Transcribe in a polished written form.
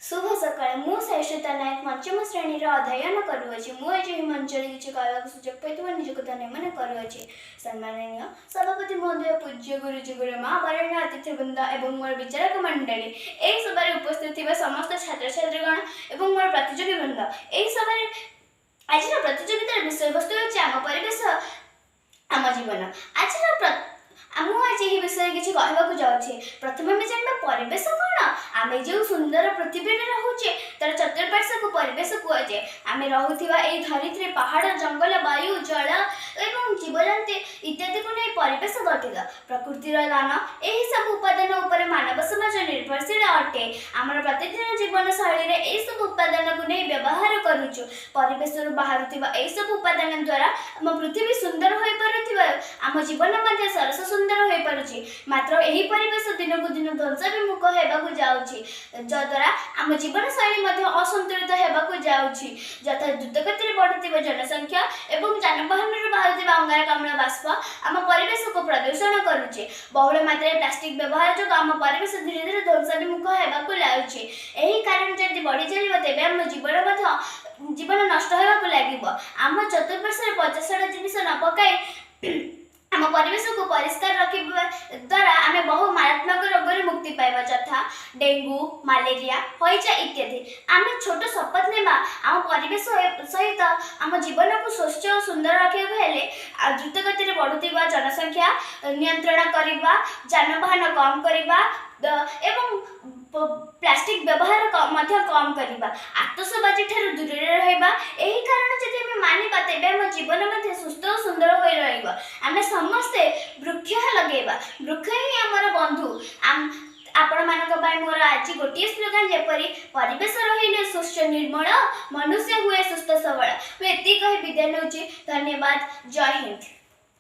शुभ सकाळ मु सैश्वता नायक पंचम श्रेणी अध्ययन करुँच मुझे मंचल किसी कहवाक सुजोग पाई निजक धन्यवाद करुँच। सम्माननीय सभापति महोदय, पूज्य गुरुजी गुरुमा, वरेण्य अतिथिवृंद एवं मोर विचारक मंडली, यही सभा उपस्थित समस्त छात्र छात्रीगण एवं मोर प्रतियोगी वृंद, यही सभा आज प्रतियोगितार विषय वस्तु आम परिवेश आम जीवन। आज विषय किसी कहवाक जाऊे। प्रथम आम जाना परिवेश कौन। आम जो सुंदर पृथ्वी रोचे तार चतुर्पार्श्व को परिवेश कहुए। आम रोवा यही धरित्री पहाड़ जंगल वायु जल एवं जीवजंतु इत्यादि को नहीं परिवेश गठित। प्रकृतिर दान यही सब उपादान उपर मानव समाज निर्भरशील अटे। आमर प्रतिदिन जीवन शैली में यही सब उपादान को नहीं व्यवहार करुचु। परिवेश बाहर यही सब उपादान द्वारा आम पृथ्वी सुंदर हो पार, आम जीवन सरस सुंदर हो पारुछि। मात्र यही परिवेश दिन को दिन ध्वंस विमुख होगा जाउछि, जद्वारा आम जीवन शैली असंतुलित होगा जाउछि। यथा द्रुतगति बढ़ुवा जनसंख्या एवं जानवाहन बाहर अंगारकाम्ल बाष्प आम परिवेश को प्रदूषण करुचे। बहुल मात्रा प्लास्टिक व्यवहार जो आम परिवेश धीरे धीरे ध्वंस विमुख होगा लाଗୁଛି। यही कारण जदि बढ़ी चलिବ तेबे आम जीवन नष्ट होगा लगे। आम चतुर्पार्श्व 50टा जिनिस न पकाई आम परिवेश को परिष्कार रखा द्वारा आम बहु मारात्मक रोग मुक्ति पाइबा, यथा डेंगू, मलेरिया, हईजा इत्यादि। आम छोट शपथ नेबा आम परिवेश सहित आम जीवन को स्वच्छ और सुंदर रखा। द्रुतगति बढ़ुवा जनसंख्या नियंत्रण करवा, जानवाहन कम करवा एवं प्लास्टिक व्यवहार कम करवा, आतशबाजी ठार दूर रहा। यही कारण जब आम मानिबा तेबे आम जीवन सुस्थ और सुंदर हो रहा। आम समस्ते वृक्ष लगेगा, वृक्ष ही आमर बंधु। आपण मोर आज गोटे स्लोगान जेपरी परिवेश रही स्वच्छ निर्मल मनुष्य हुए सुस्थ सबल। मुझे कही विदाय नौची। धन्यवाद। जय हिंद।